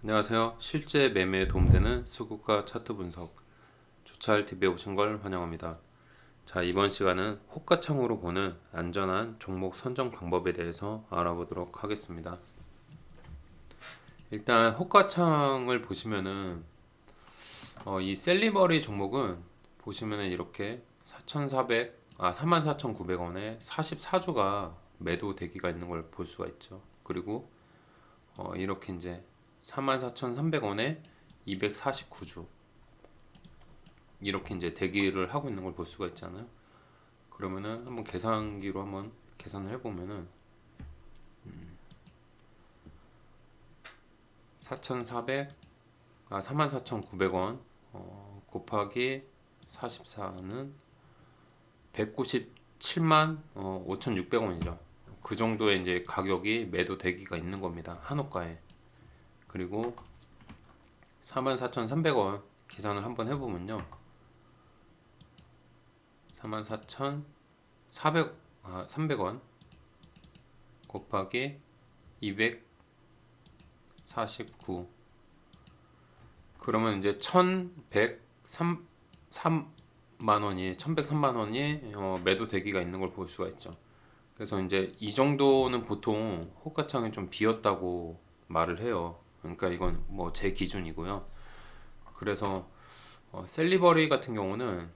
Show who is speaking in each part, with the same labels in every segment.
Speaker 1: 안녕하세요. 실제 매매에 도움되는 수급과 차트 분석 주차할 TV에 오신 걸 환영합니다. 자, 이번 시간은 호가창으로 보는 안전한 종목 선정 방법에 대해서 알아보도록 하겠습니다. 일단 호가창을 보시면은 이 셀리버리 종목은 보시면은 이렇게 34,900원에 44주가 매도 대기가 있는 걸 볼 수가 있죠. 그리고 이렇게 이제 44,300원에 249주 이렇게 이제 대기를 하고 있는 걸 볼 수가 있잖아요. 그러면은 한번 계산기로 한번 계산을 해보면은 44,900원 곱하기 44는 197만 5,600원이죠. 그 정도의 이제 가격이 매도 대기가 있는 겁니다. 한호가에. 그리고 44,300원 계산을 한번 해보면요. 300원 곱하기 249 그러면 이제 1103만원이 매도 대기가 있는 걸 볼 수가 있죠. 그래서 이제 이 정도는 보통 호가창이 좀 비었다고 말을 해요. 그러니까 이건 뭐 제 기준이고요. 그래서 셀리버리 같은 경우는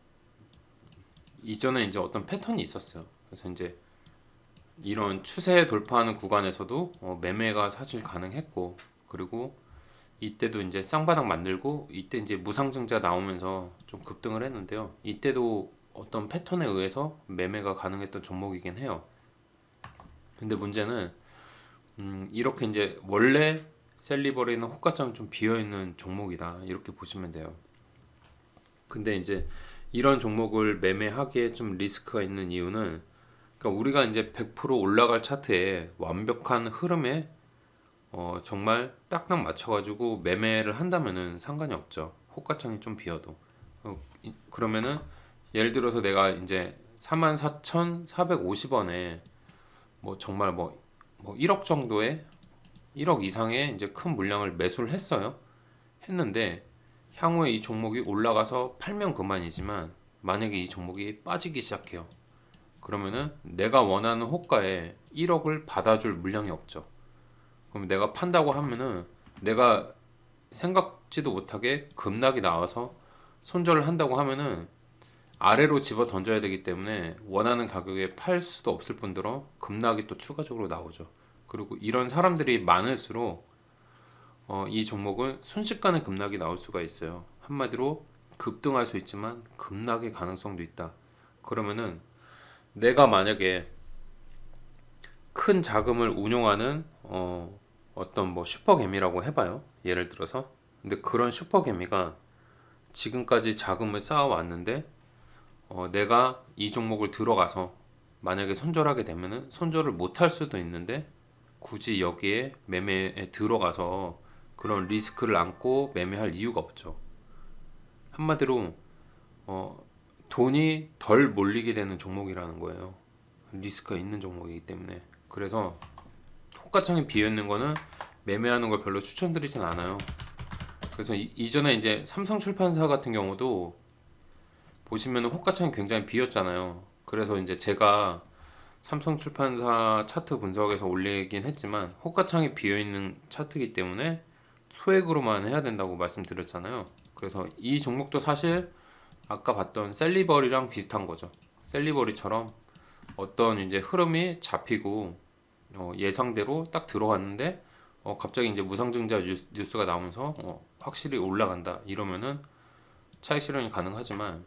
Speaker 1: 이전에 이제 어떤 패턴이 있었어요. 그래서 이제 이런 추세 돌파하는 구간에서도 매매가 사실 가능했고, 그리고 이때도 이제 쌍바닥 만들고 이때 이제 무상증자 나오면서 좀 급등을 했는데요. 이때도 어떤 패턴에 의해서 매매가 가능했던 종목이긴 해요. 근데 문제는 이렇게 이제 원래 셀리버리는 호가창 좀 비어있는 종목이다 이렇게 보시면 돼요. 근데 이제 이런 종목을 매매하기에 좀 리스크가 있는 이유는, 그러니까 우리가 이제 100% 올라갈 차트에 완벽한 흐름에 정말 딱딱 맞춰가지고 매매를 한다면은 상관이 없죠. 호가창이 좀 비어도. 그러면은 예를 들어서 내가 이제 44,450원에 뭐 정말 뭐 1억 정도의 1억 이상의 이제 큰 물량을 매수를 했어요. 했는데 향후에 이 종목이 올라가서 팔면 그만이지만 만약에 이 종목이 빠지기 시작해요. 그러면은 내가 원하는 호가에 1억을 받아줄 물량이 없죠. 그럼 내가 판다고 하면은 내가 생각지도 못하게 급락이 나와서 손절을 한다고 하면은 아래로 집어 던져야 되기 때문에 원하는 가격에 팔 수도 없을 뿐더러 급락이 또 추가적으로 나오죠. 그리고 이런 사람들이 많을수록 이 종목은 순식간에 급락이 나올 수가 있어요. 한마디로 급등할 수 있지만 급락의 가능성도 있다. 그러면은 내가 만약에 큰 자금을 운용하는 어떤 뭐 슈퍼개미라고 해봐요. 예를 들어서. 근데 그런 슈퍼개미가 지금까지 자금을 쌓아왔는데 내가 이 종목을 들어가서 만약에 손절하게 되면은 손절을 못할 수도 있는데 굳이 여기에 매매에 들어가서 그런 리스크를 안고 매매할 이유가 없죠. 한마디로 돈이 덜 몰리게 되는 종목이라는 거예요. 리스크가 있는 종목이기 때문에. 그래서 호가창이 비어있는 거는 매매하는 걸 별로 추천드리진 않아요. 그래서 이전에 이제 삼성출판사 같은 경우도 보시면 호가창이 굉장히 비었잖아요. 그래서 이제 제가 삼성출판사 차트 분석에서 올리긴 했지만 호가창이 비어있는 차트이기 때문에 소액으로만 해야 된다고 말씀드렸잖아요. 그래서 이 종목도 사실 아까 봤던 셀리버리랑 비슷한 거죠. 셀리버리처럼 어떤 이제 흐름이 잡히고 예상대로 딱 들어갔는데 갑자기 이제 무상증자 뉴스가 나오면서 확실히 올라간다 이러면은 차익 실현이 가능하지만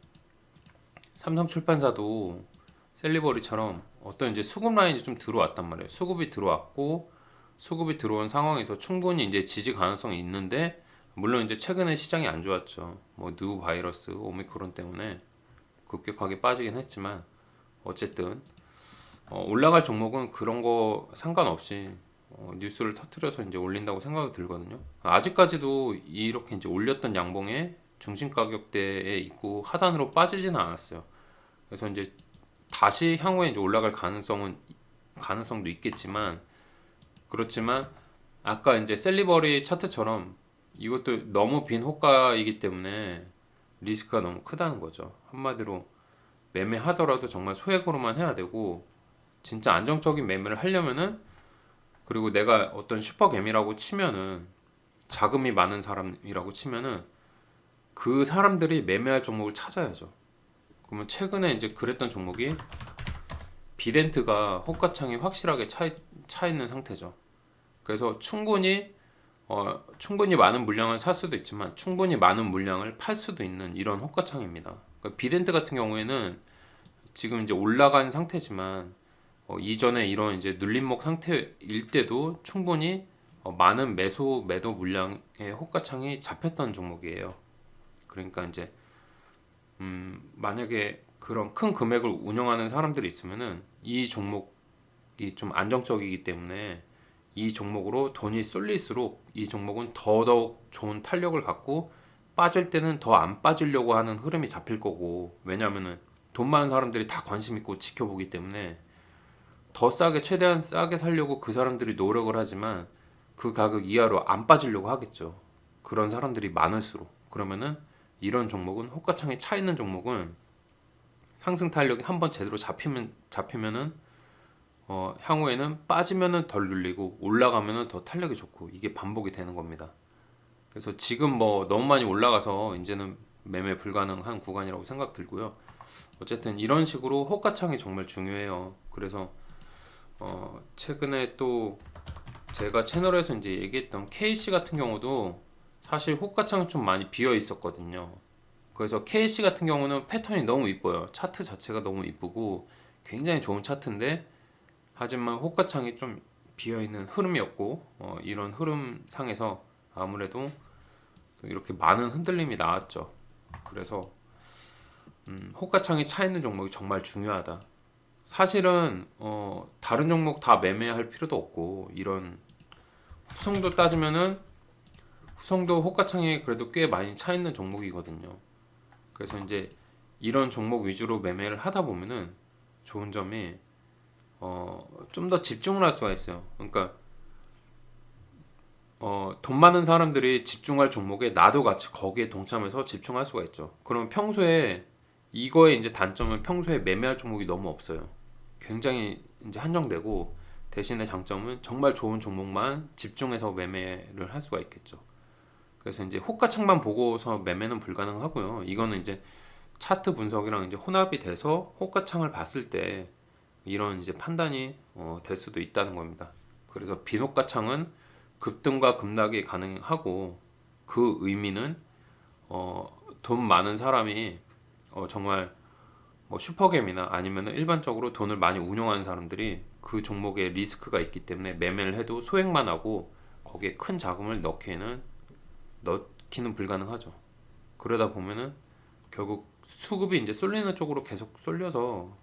Speaker 1: 삼성출판사도 셀리버리처럼 어떤 이제 수급 라인이 좀 들어왔단 말이에요. 수급이 들어왔고 수급이 들어온 상황에서 충분히 이제 지지 가능성이 있는데, 물론 이제 최근에 시장이 안 좋았죠. 뭐 뉴 바이러스 오미크론 때문에 급격하게 빠지긴 했지만 어쨌든 올라갈 종목은 그런 거 상관없이 뉴스를 터트려서 이제 올린다고 생각이 들거든요. 아직까지도 이렇게 이제 올렸던 양봉에 중심 가격대에 있고 하단으로 빠지지는 않았어요. 그래서 이제 다시 향후에 이제 올라갈 가능성도 있겠지만, 그렇지만 아까 이제 셀리버리 차트처럼 이것도 너무 빈 호가이기 때문에 리스크가 너무 크다는 거죠. 한마디로 매매하더라도 정말 소액으로만 해야 되고, 진짜 안정적인 매매를 하려면은, 그리고 내가 어떤 슈퍼개미라고 치면은, 자금이 많은 사람이라고 치면은 그 사람들이 매매할 종목을 찾아야죠. 그러면 최근에 이제 그랬던 종목이 비덴트가 호가창이 확실하게 차 있는 상태죠. 그래서 충분히 많은 물량을 살 수도 있지만 충분히 많은 물량을 팔 수도 있는 이런 호가창입니다. 그러니까 비덴트 같은 경우에는 지금 이제 올라간 상태지만 이전에 이런 이제 눌림목 상태일 때도 충분히 많은 매도 물량의 호가창이 잡혔던 종목이에요. 그러니까 이제 만약에 그런 큰 금액을 운영하는 사람들이 있으면은 이 종목이 좀 안정적이기 때문에 이 종목으로 돈이 쏠릴수록 이 종목은 더더욱 좋은 탄력을 갖고 빠질 때는 더 안 빠지려고 하는 흐름이 잡힐 거고, 왜냐면은 돈 많은 사람들이 다 관심 있고 지켜보기 때문에 더 싸게, 최대한 싸게 살려고 그 사람들이 노력을 하지만 그 가격 이하로 안 빠지려고 하겠죠. 그런 사람들이 많을수록. 그러면은 이런 종목은, 호가창에 차 있는 종목은 상승 탄력이 한번 제대로 잡히면은 향후에는 빠지면은 덜 눌리고 올라가면은 더 탄력이 좋고, 이게 반복이 되는 겁니다. 그래서 지금 뭐 너무 많이 올라가서 이제는 매매 불가능한 구간이라고 생각 들고요. 어쨌든 이런 식으로 호가창이 정말 중요해요. 그래서 최근에 또 제가 채널에서 이제 얘기했던 KC 같은 경우도 사실 호가창이 좀 많이 비어 있었거든요. 그래서 KC 같은 경우는 패턴이 너무 이뻐요. 차트 자체가 너무 이쁘고 굉장히 좋은 차트인데, 하지만 호가창이 좀 비어있는 흐름이었고, 이런 흐름상에서 아무래도 이렇게 많은 흔들림이 나왔죠. 그래서 호가창이 차 있는 종목이 정말 중요하다. 사실은 다른 종목 다 매매할 필요도 없고, 이런 후성도 따지면은 후성도 호가창이 그래도 꽤 많이 차 있는 종목이거든요. 그래서 이제 이런 종목 위주로 매매를 하다 보면은 좋은 점이 좀 더 집중을 할 수가 있어요. 그러니까 돈 많은 사람들이 집중할 종목에 나도 같이 거기에 동참해서 집중할 수가 있죠. 그러면 평소에 이거의 이제 단점은 평소에 매매할 종목이 너무 없어요. 굉장히 이제 한정되고, 대신에 장점은 정말 좋은 종목만 집중해서 매매를 할 수가 있겠죠. 그래서 이제 호가창만 보고서 매매는 불가능하고요. 이거는 이제 차트 분석이랑 이제 혼합이 돼서 호가창을 봤을 때 이런 이제 판단이 될 수도 있다는 겁니다. 그래서 비호가창은 급등과 급락이 가능하고, 그 의미는 돈 많은 사람이 정말 뭐 슈퍼겜이나 아니면 일반적으로 돈을 많이 운용하는 사람들이 그 종목에 리스크가 있기 때문에 매매를 해도 소액만 하고 거기에 큰 자금을 넣기는 불가능하죠. 그러다 보면은 결국 수급이 이제 쏠리는 쪽으로 계속 쏠려서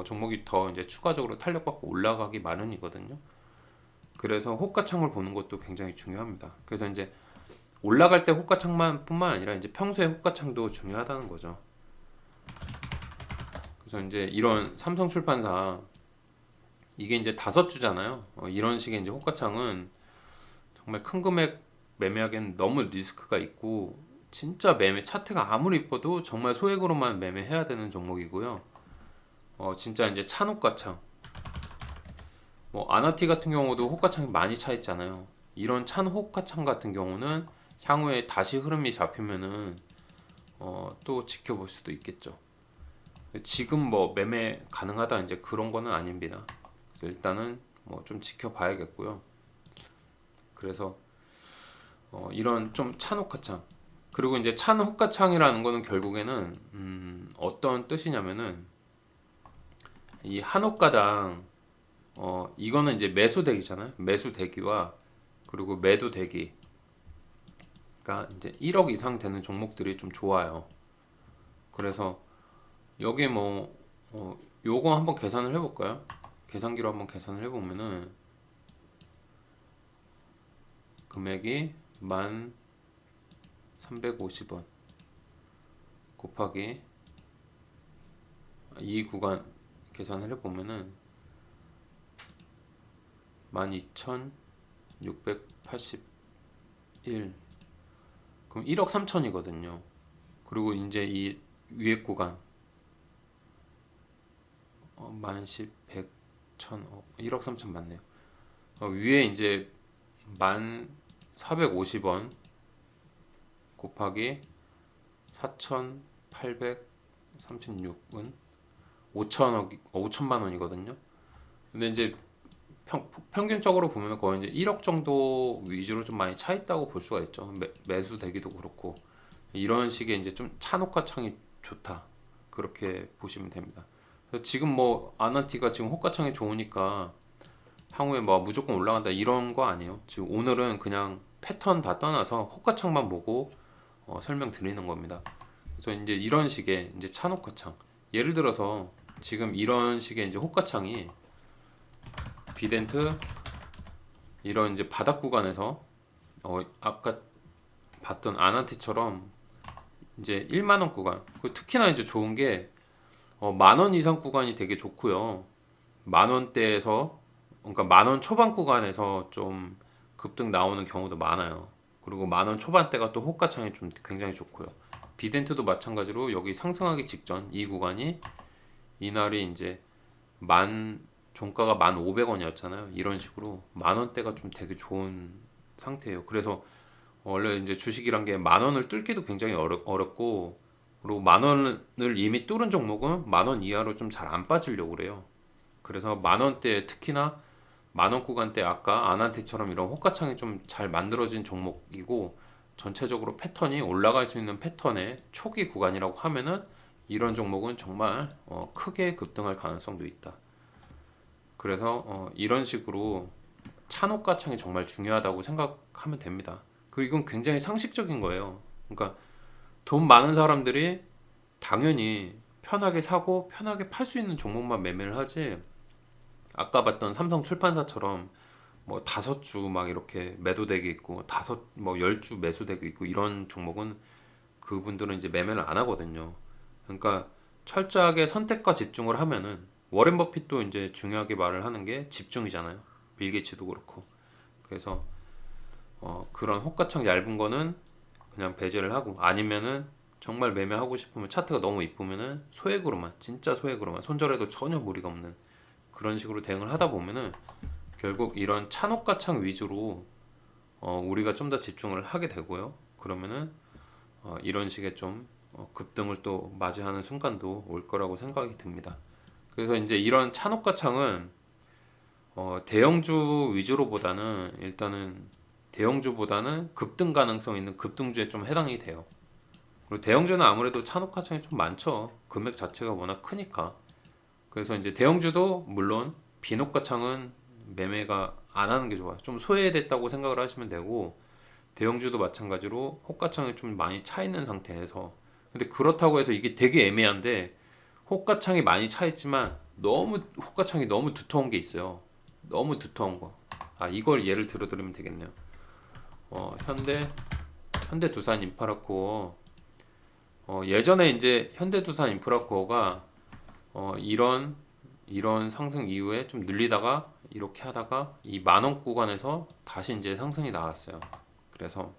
Speaker 1: 종목이 더 이제 추가적으로 탄력받고 올라가기 마련이거든요. 그래서 호가창을 보는 것도 굉장히 중요합니다. 그래서 이제 올라갈 때 호가창만 뿐만 아니라 이제 평소에 호가창도 중요하다는 거죠. 그래서 이제 이런 삼성출판사, 이게 이제 5주잖아요. 이런 식의 이제 호가창은 정말 큰 금액 매매하기엔 너무 리스크가 있고, 진짜 매매 차트가 아무리 이뻐도 정말 소액으로만 매매해야 되는 종목이고요. 진짜 이제 찬호가창, 뭐 아나티 같은 경우도 호가창이 많이 차 있잖아요. 이런 찬호가창 같은 경우는 향후에 다시 흐름이 잡히면은 또 지켜볼 수도 있겠죠. 지금 뭐 매매 가능하다 이제 그런 거는 아닙니다. 그래서 일단은 뭐 좀 지켜봐야겠고요. 그래서 이런 좀 찬호가창, 그리고 이제 찬호가창이라는 거는 결국에는 어떤 뜻이냐면은 이 한 호가당 이거는 이제 매수 대기잖아요. 매수 대기와 그리고 매도 대기가 이제 1억 이상 되는 종목들이 좀 좋아요. 그래서 여기 뭐 요거 한번 계산을 해볼까요? 계산기로 한번 계산을 해보면은 금액이 1350원 곱하기 이 구간 계산을 해보면은 12,681 그럼 1억 3천이거든요. 그리고 이제 이 위에 구간 10, 100, 1000, 1억 3천 맞네요. 위에 이제 1450원 곱하기 4836은 5천만 원이거든요. 근데 이제 평균적으로 보면 거의 이제 1억 정도 위주로 좀 많이 차 있다고 볼 수가 있죠. 매수 되기도 그렇고 이런 식의 이제 좀 찬호가창이 좋다 그렇게 보시면 됩니다. 그래서 지금 뭐 아나티가 지금 호가창이 좋으니까 향후에 뭐 무조건 올라간다 이런 거 아니에요. 지금 오늘은 그냥 패턴 다 떠나서 호가창만 보고 설명드리는 겁니다. 그래서 이제 이런 식의 이제 찬호가창, 예를 들어서 지금 이런 식의 이제 호가창이 비덴트 이런 이제 바닥 구간에서 아까 봤던 아나티처럼 이제 1만 원 구간, 특히나 이제 좋은 게 만원 이상 구간이 되게 좋고요. 만 원대에서 그러니까 만 원 초반 구간에서 좀 급등 나오는 경우도 많아요. 그리고 만 원 초반대가 또 호가창이 좀 굉장히 좋고요. 비덴트도 마찬가지로 여기 상승하기 직전 이 구간이 이날이 이제 종가가 1,500원이었잖아요. 이런 식으로 만 원대가 좀 되게 좋은 상태예요. 그래서 원래 이제 주식이란 게 만 원을 뚫기도 굉장히 어렵고, 그리고 만 원을 이미 뚫은 종목은 만 원 이하로 좀 잘 안 빠지려고 그래요. 그래서 만 원대 특히나 만 원 구간대 아까 아난테처럼 이런 호가창이 좀 잘 만들어진 종목이고, 전체적으로 패턴이 올라갈 수 있는 패턴의 초기 구간이라고 하면은 이런 종목은 정말 크게 급등할 가능성도 있다. 그래서 이런 식으로 찬호가창이 정말 중요하다고 생각하면 됩니다. 그리고 이건 굉장히 상식적인 거예요. 그러니까 돈 많은 사람들이 당연히 편하게 사고 편하게 팔 수 있는 종목만 매매를 하지, 아까 봤던 삼성 출판사처럼 뭐 5주 막 이렇게 매도되게 있고 뭐 10주 매수되게 있고 이런 종목은 그분들은 이제 매매를 안 하거든요. 그러니까 철저하게 선택과 집중을 하면은, 워렌 버핏도 이제 중요하게 말을 하는 게 집중이잖아요. 빌 게이츠도 그렇고. 그래서 그런 호가창 얇은 거는 그냥 배제를 하고, 아니면은 정말 매매하고 싶으면 차트가 너무 이쁘면은 소액으로만, 진짜 소액으로만, 손절해도 전혀 무리가 없는 그런 식으로 대응을 하다 보면은 결국 이런 찬호가창 위주로 우리가 좀 더 집중을 하게 되고요. 그러면은 이런 식의 좀 급등을 또 맞이하는 순간도 올 거라고 생각이 듭니다. 그래서 이제 이런 찬호가창은 대형주 위주로보다는 일단은 대형주보다는 급등 가능성 있는 급등주에 좀 해당이 돼요. 그리고 대형주는 아무래도 찬호가창이 좀 많죠. 금액 자체가 워낙 크니까. 그래서 이제 대형주도 물론 빈호가창은 매매가 안 하는 게 좋아요. 좀 소외됐다고 생각을 하시면 되고, 대형주도 마찬가지로 호가창이 좀 많이 차 있는 상태에서, 근데 그렇다고 해서 이게 되게 애매한데, 호가창이 많이 차 있지만 호가창이 너무 두터운 게 있어요. 너무 두터운 거. 이걸 예를 들어드리면 되겠네요. 현대두산 인프라코어. 예전에 이제 현대두산 인프라코어가 이런 상승 이후에 좀 늘리다가 이렇게 하다가 이 만원 구간에서 다시 이제 상승이 나왔어요. 그래서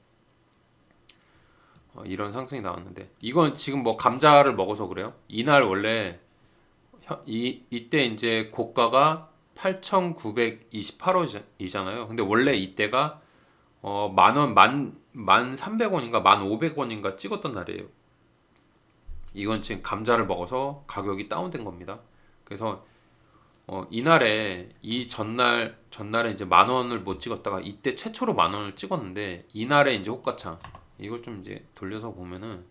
Speaker 1: 이런 상승이 나왔는데, 이건 지금 뭐 감자를 먹어서 그래요. 이날 원래 이때 이제 고가가 8,928원이잖아요. 근데 원래 이때가 만원, 1,300원인가 1,500원인가 찍었던 날이에요. 이건 지금 감자를 먹어서 가격이 다운된 겁니다. 그래서 이날에 이 전날에 이제 만 원을 못 찍었다가 이때 최초로 만 원을 찍었는데, 이날에 이제 호가창, 이걸 좀 이제 돌려서 보면은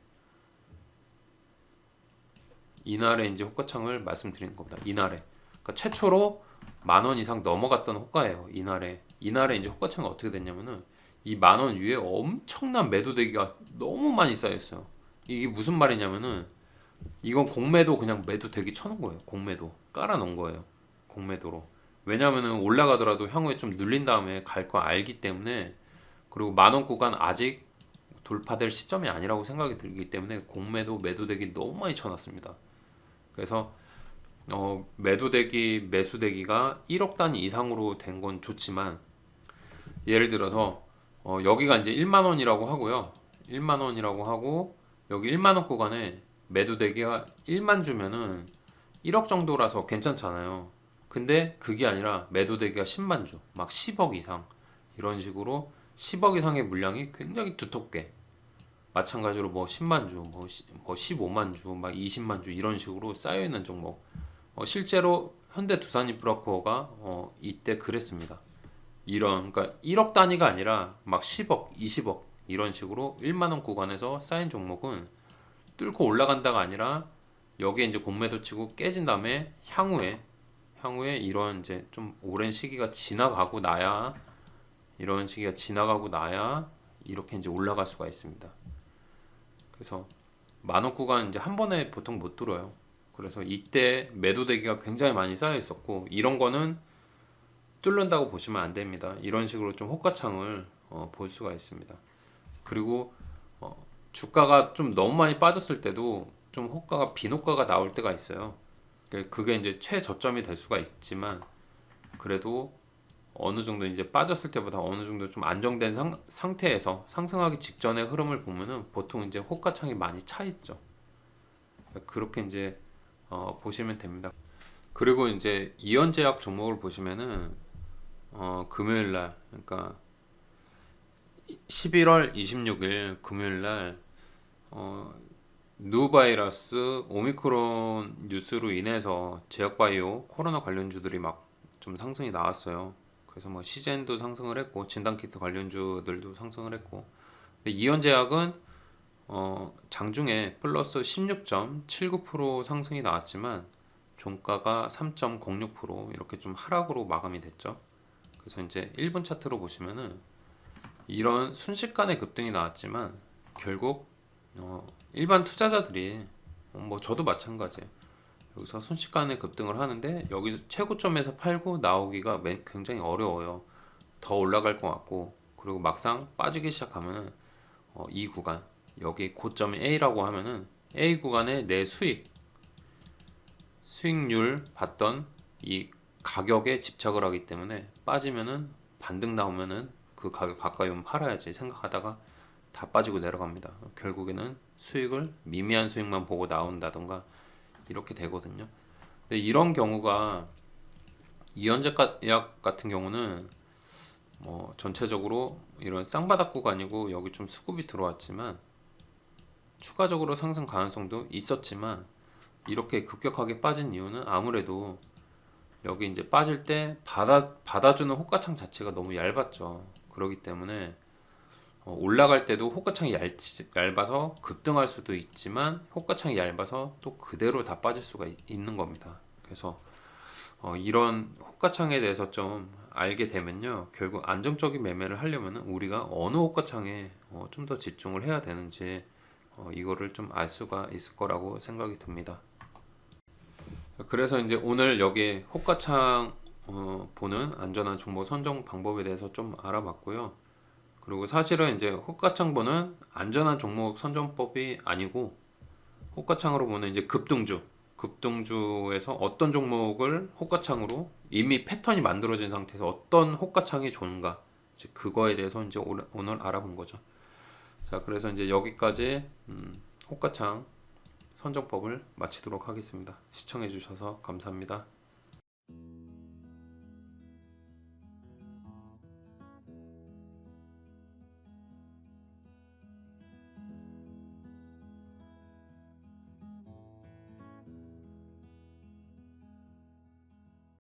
Speaker 1: 이날에 이제 호가창을 말씀드리는 겁니다. 이날에, 그러니까 최초로 만 원 이상 넘어갔던 호가예요. 이날에 이제 호가창이 어떻게 됐냐면은 이 만 원 위에 엄청난 매도대기가 너무 많이 쌓였어요. 이게 무슨 말이냐면은 이건 공매도, 그냥 매도대기 쳐놓은 거예요. 공매도 깔아놓은 거예요. 공매도로. 왜냐면은 올라가더라도 향후에 좀 눌린 다음에 갈 거 알기 때문에, 그리고 만 원 구간 아직 돌파될 시점이 아니라고 생각이 들기 때문에 공매도 매도대기 너무 많이 쳐놨습니다. 그래서 매도대기 매수대기가 1억 단위 이상으로 된 건 좋지만, 예를 들어서 여기가 이제 1만 원이라고 하고요. 1만원이라고 하고 여기 1만원 구간에 매도 대기가 1만 주면은 1억 정도라서 괜찮잖아요. 근데 그게 아니라 매도 대기가 10만 주, 막 10억 이상 이런 식으로 10억 이상의 물량이 굉장히 두텁게 마찬가지로 뭐 10만 주, 뭐 15만 주, 막 20만 주 이런 식으로 쌓여 있는 종목. 실제로 현대 두산인프라코어가 이때 그랬습니다. 이런 그러니까 1억 단위가 아니라 막 10억, 20억 이런 식으로 1만 원 구간에서 쌓인 종목은 뚫고 올라간다가 아니라 여기에 이제 공매도 치고 깨진 다음에 향후에 이런 이제 좀 오랜 시기가 지나가고 나야 이런 시기가 지나가고 나야 이렇게 이제 올라갈 수가 있습니다. 그래서 만원 구간 이제 한 번에 보통 못 뚫어요. 그래서 이때 매도 대기가 굉장히 많이 쌓여 있었고 이런 거는 뚫는다고 보시면 안 됩니다. 이런 식으로 좀 호가창을 볼 수가 있습니다. 그리고 주가가 좀 너무 많이 빠졌을 때도 좀 호가가 빈호가가 나올 때가 있어요. 그게 이제 최저점이 될 수가 있지만 그래도 어느 정도 이제 빠졌을 때보다 어느 정도 좀 안정된 상태에서 상승하기 직전의 흐름을 보면은 보통 이제 호가창이 많이 차 있죠. 그렇게 이제 보시면 됩니다. 그리고 이제 이연제약 종목을 보시면은 금요일 날 그러니까 11월 26일 금요일 날 누바이러스 오미크론 뉴스로 인해서 제약바이오 코로나 관련주들이 막 좀 상승이 나왔어요. 그래서 뭐 시젠도 상승을 했고 진단키트 관련주들도 상승을 했고 근데 이연제약은 장중에 플러스 16.79% 상승이 나왔지만 종가가 3.06% 이렇게 좀 하락으로 마감이 됐죠. 그래서 이제 1분 차트로 보시면은 이런 순식간에 급등이 나왔지만 결국 일반 투자자들이 뭐 저도 마찬가지예요. 여기서 순식간에 급등을 하는데 여기 최고점에서 팔고 나오기가 굉장히 어려워요. 더 올라갈 것 같고 그리고 막상 빠지기 시작하면은 이 구간 여기 고점이 A라고 하면은 A 구간에 내 수익률 봤던 이 가격에 집착을 하기 때문에 빠지면은 반등 나오면은 그 가격 가까이 오면 팔아야지 생각하다가 다 빠지고 내려갑니다. 결국에는 수익을 미미한 수익만 보고 나온다던가 이렇게 되거든요. 근데 이런 경우가 이연제약 같은 경우는 뭐 전체적으로 이런 쌍바닥 구간이고 여기 좀 수급이 들어왔지만 추가적으로 상승 가능성도 있었지만 이렇게 급격하게 빠진 이유는 아무래도 여기 이제 빠질 때 받아주는 호가창 자체가 너무 얇았죠. 그렇기 때문에 올라갈 때도 호가창이 얇아서 급등할 수도 있지만 호가창이 얇아서 또 그대로 다 빠질 수가 있는 겁니다. 그래서 이런 호가창에 대해서 좀 알게 되면요 결국 안정적인 매매를 하려면 우리가 어느 호가창에 좀 더 집중을 해야 되는지 이거를 좀 알 수가 있을 거라고 생각이 듭니다. 그래서 이제 오늘 여기 호가창 보는 안전한 종목 선정 방법에 대해서 좀 알아봤고요. 그리고 사실은 이제 호가창 보는 안전한 종목 선정법이 아니고 호가창으로 보는 이제 급등주에서 어떤 종목을 호가창으로 이미 패턴이 만들어진 상태에서 어떤 호가창이 좋은가 이제 그거에 대해서 이제 오늘 알아본 거죠. 자, 그래서 이제 여기까지 호가창 선정법을 마치도록 하겠습니다. 시청해 주셔서 감사합니다.